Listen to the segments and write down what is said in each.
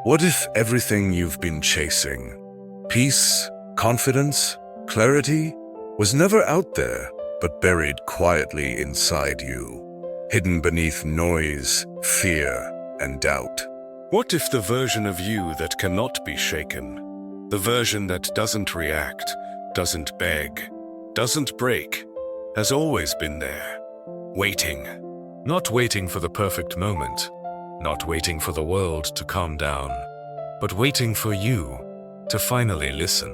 What if everything you've been chasing, peace, confidence, clarity, was never out there, but buried quietly inside you, hidden beneath noise, fear, and doubt? What if the version of you that cannot be shaken, the version that doesn't react, doesn't beg, doesn't break, has always been there, waiting? Not waiting for the perfect moment, not waiting for the world to calm down, but waiting for you to finally listen.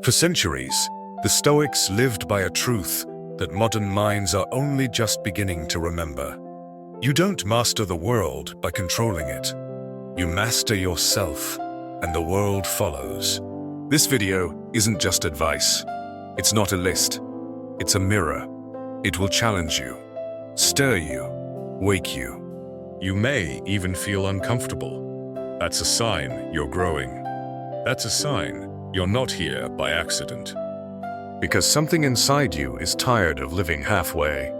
For centuries, the Stoics lived by a truth that modern minds are only just beginning to remember. You don't master the world by controlling it. You master yourself, and the world follows. This video isn't just advice. It's not a list. It's a mirror. It will challenge you, stir you, wake you. You may even feel uncomfortable. That's a sign you're growing. That's a sign you're not here by accident. Because something inside you is tired of living halfway,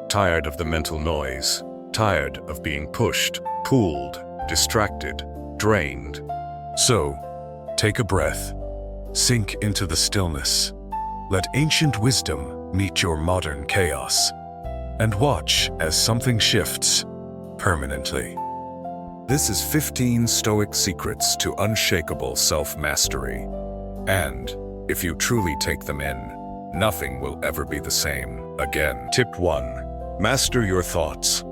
tired of the mental noise, tired of being pushed, pulled, distracted, drained. So, take a breath, sink into the stillness. Let ancient wisdom meet your modern chaos, and watch as something shifts permanently. This is 15 Stoic secrets to unshakable self-mastery. And if you truly take them in, nothing will ever be the same again. Tip 1. Master your thoughts.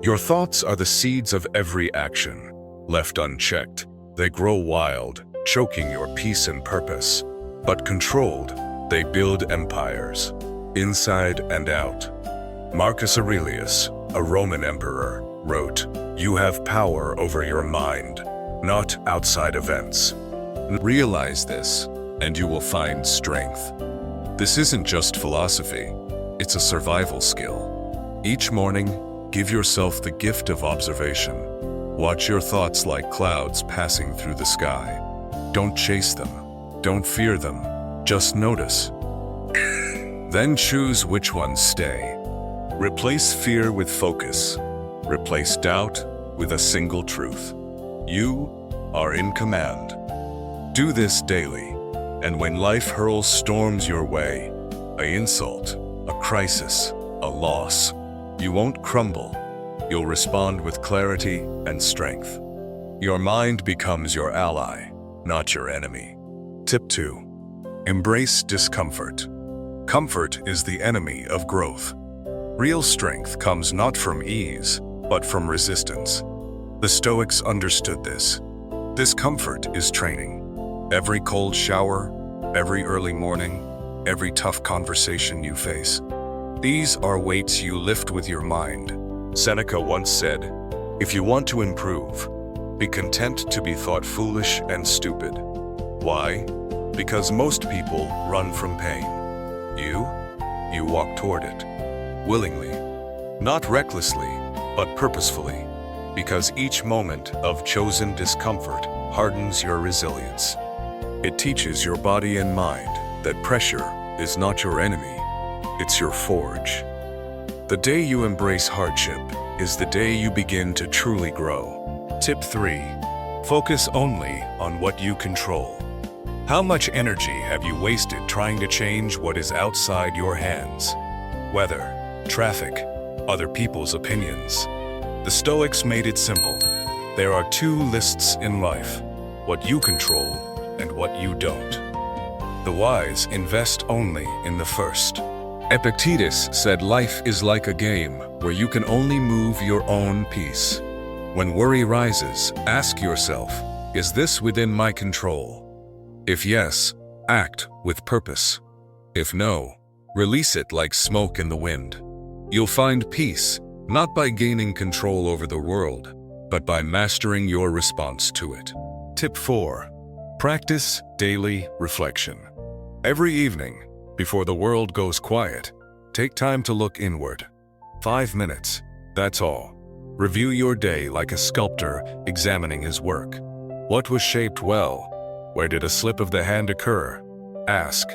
Your thoughts are the seeds of every action. Left unchecked, they grow wild, choking your peace and purpose. But controlled, they build empires, inside and out. Marcus Aurelius, a Roman emperor, wrote, "You have power over your mind, not outside events." Realize this, and you will find strength. This isn't just philosophy, it's a survival skill. Each morning, give yourself the gift of observation. Watch your thoughts like clouds passing through the sky. Don't chase them, don't fear them, just notice. Then choose which ones stay. Replace fear with focus. Replace doubt with a single truth. You are in command. Do this daily, and when life hurls storms your way, an insult, a crisis, a loss, you won't crumble. You'll respond with clarity and strength. Your mind becomes your ally, not your enemy. Tip 2. Embrace discomfort. Comfort is the enemy of growth. Real strength comes not from ease, but from resistance. The Stoics understood this. Discomfort is training. Every cold shower, every early morning, every tough conversation you face. These are weights you lift with your mind. Seneca once said, "If you want to improve, be content to be thought foolish and stupid." Why? Because most people run from pain. You walk toward it, willingly, not recklessly, but purposefully, because each moment of chosen discomfort hardens your resilience. It teaches your body and mind that pressure is not your enemy, it's your forge. The day you embrace hardship is the day you begin to truly grow. Tip 3. Focus only on what you control. How much energy have you wasted trying to change what is outside your hands? Weather, traffic, other people's opinions. The Stoics made it simple. There are two lists in life, what you control and what you don't. The wise invest only in the first. Epictetus said life is like a game where you can only move your own piece. When worry rises, ask yourself, is this within my control? If yes, act with purpose. If no, release it like smoke in the wind. You'll find peace, not by gaining control over the world, but by mastering your response to it. Tip 4. Practice daily reflection. Every evening, before the world goes quiet, take time to look inward. 5 minutes, that's all. Review your day like a sculptor examining his work. What was shaped well? Where did a slip of the hand occur? Ask,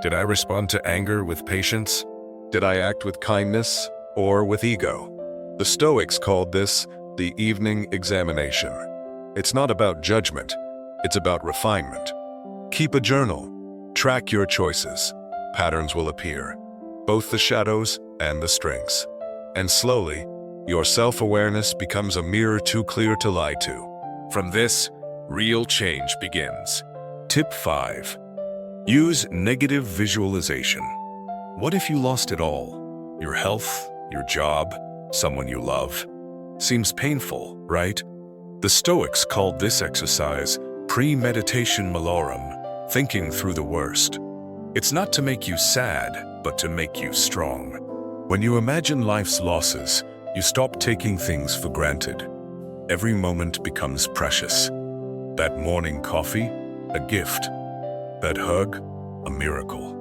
did I respond to anger with patience? Did I act with kindness or with ego? The Stoics called this the evening examination. It's not about judgment, it's about refinement. Keep a journal. Track your choices. Patterns will appear, both the shadows and the strengths. And slowly, your self-awareness becomes a mirror too clear to lie to. From this, real change begins. Tip 5. Use negative visualization. What if you lost it all? Your health, your job, someone you love. Seems painful, right? The Stoics called this exercise premeditation malorum, thinking through the worst. It's not to make you sad, but to make you strong. When you imagine life's losses, you stop taking things for granted. Every moment becomes precious. That morning coffee, a gift. That hug, a miracle.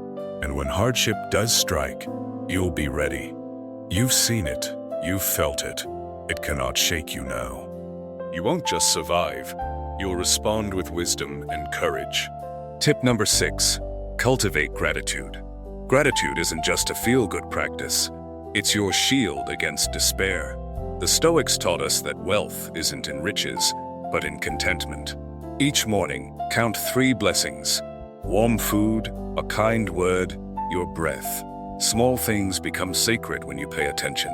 And when hardship does strike, you'll be ready. You've seen it, you've felt it. It cannot shake you now. You won't just survive, you'll respond with wisdom and courage. Tip number 6. Cultivate gratitude. Gratitude isn't just a feel-good practice. It's your shield against despair. The Stoics taught us that wealth isn't in riches, but in contentment. Each morning, count 3 blessings. Warm food, a kind word, your breath. Small things become sacred when you pay attention.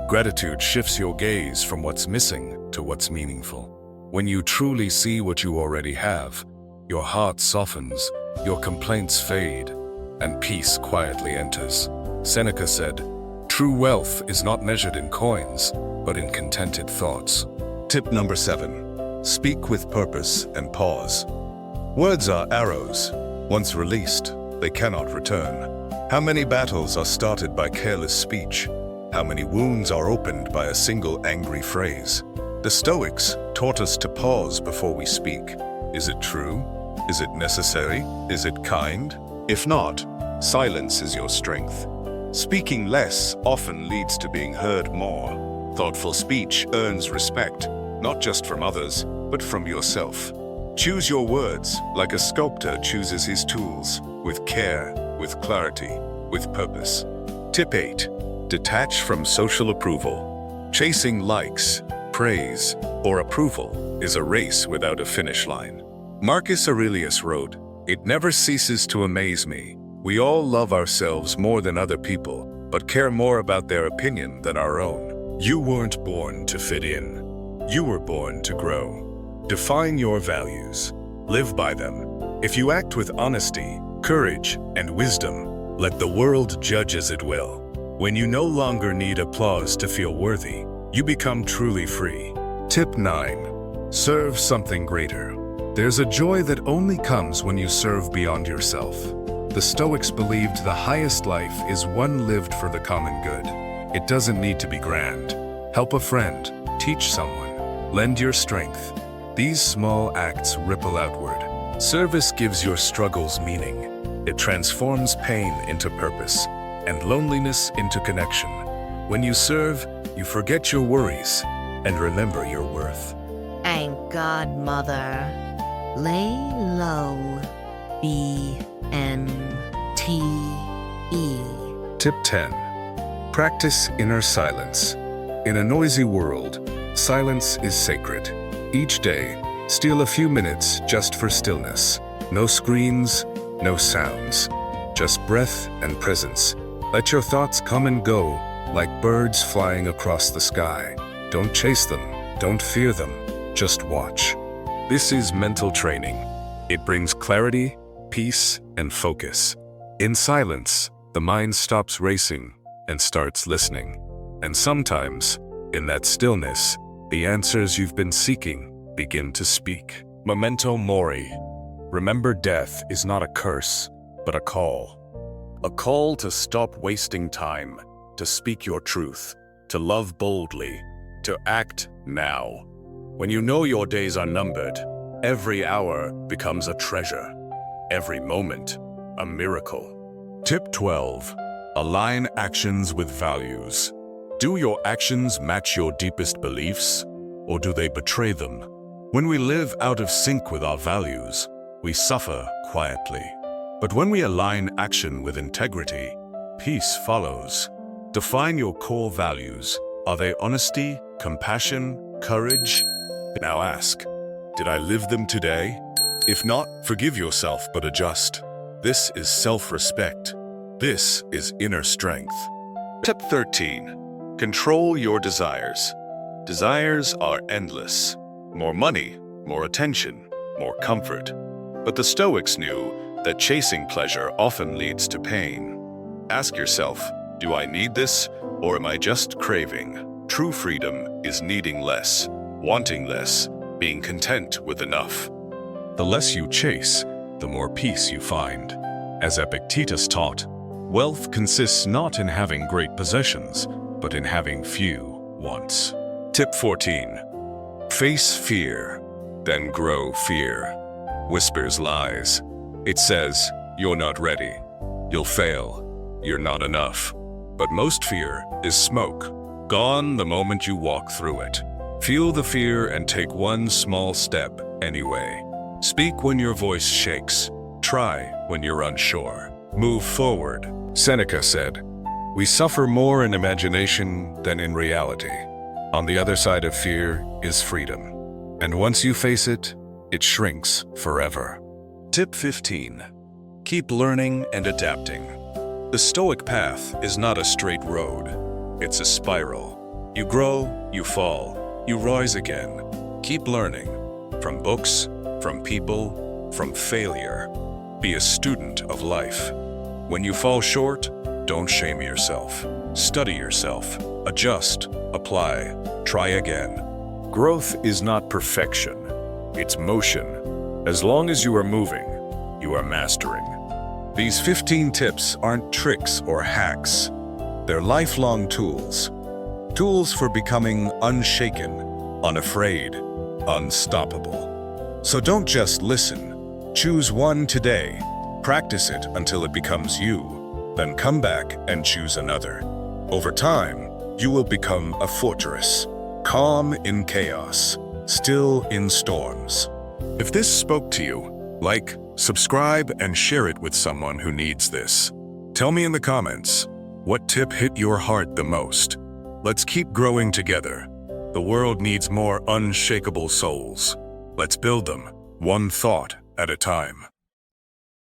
Gratitude shifts your gaze from what's missing to what's meaningful. When you truly see what you already have, your heart softens, your complaints fade, and peace quietly enters. Seneca said, "True wealth is not measured in coins, but in contented thoughts." Tip number 7. Speak with purpose and pause. Words are arrows. Once released, they cannot return. How many battles are started by careless speech? How many wounds are opened by a single angry phrase? The Stoics taught us to pause before we speak. Is it true? Is it necessary? Is it kind? If not, silence is your strength. Speaking less often leads to being heard more. Thoughtful speech earns respect, not just from others, but from yourself. Choose your words like a sculptor chooses his tools, with care, with clarity, with purpose. Tip 8. Detach from social approval. Chasing likes, praise, or approval is a race without a finish line. Marcus Aurelius wrote, "It never ceases to amaze me. We all love ourselves more than other people, but care more about their opinion than our own." You weren't born to fit in. You were born to grow. Define your values. Live by them. If you act with honesty, courage, and wisdom, let the world judge as it will. When you no longer need applause to feel worthy, you become truly free. Tip 9. Serve something greater. There's a joy that only comes when you serve beyond yourself. The Stoics believed the highest life is one lived for the common good. It doesn't need to be grand. Help a friend, teach someone, lend your strength. These small acts ripple outward. Service gives your struggles meaning. It transforms pain into purpose and loneliness into connection. When you serve, you forget your worries and remember your worth. Thank God, Mother. Lay low. B-N-T-E. Tip 10. Practice inner silence. In a noisy world, silence is sacred. Each day, steal a few minutes just for stillness. No screens, no sounds. Just breath and presence. Let your thoughts come and go like birds flying across the sky. Don't chase them, don't fear them, just watch. This is mental training. It brings clarity, peace, and focus. In silence, the mind stops racing and starts listening. And sometimes, in that stillness, the answers you've been seeking begin to speak. Memento mori. Remember, death is not a curse, but a call. A call to stop wasting time, to speak your truth, to love boldly, to act now. When you know your days are numbered, every hour becomes a treasure. Every moment, a miracle. Tip 12. Align actions with values. Do your actions match your deepest beliefs, or do they betray them? When we live out of sync with our values, we suffer quietly. But when we align action with integrity, peace follows. Define your core values. Are they honesty, compassion, courage? Now ask, Did I live them today? If not, forgive yourself but adjust. This is self-respect. This is inner strength. Tip 13. Control your desires. Desires are endless. More money, more attention, more comfort. But the Stoics knew that chasing pleasure often leads to pain. Ask yourself, do I need this, or am I just craving? True freedom is needing less, wanting less, being content with enough. The less you chase, the more peace you find. As Epictetus taught, wealth consists not in having great possessions, but in having few wants. Tip 14. Face fear, then grow fear. Whispers lies. It says, you're not ready. You'll fail. You're not enough. But most fear is smoke, gone the moment you walk through it. Feel the fear and take one small step anyway. Speak when your voice shakes. Try when you're unsure. Move forward. Seneca said, "We suffer more in imagination than in reality." On the other side of fear is freedom. And once you face it, it shrinks forever. Tip 15. Keep learning and adapting. The Stoic path is not a straight road. It's a spiral. You grow, you fall, you rise again. Keep learning. From books, from people, from failure. Be a student of life. When you fall short, don't shame yourself. Study yourself. Adjust, apply, try again. Growth is not perfection. It's motion. As long as you are moving, you are mastering. These 15 tips aren't tricks or hacks. They're lifelong tools. Tools for becoming unshaken, unafraid, unstoppable. So don't just listen. Choose one today. Practice it until it becomes you. Then come back and choose another. Over time, you will become a fortress, calm in chaos, still in storms. If this spoke to you, like, subscribe, and share it with someone who needs this. Tell me in the comments, what tip hit your heart the most? Let's keep growing together. The world needs more unshakable souls. Let's build them, one thought at a time.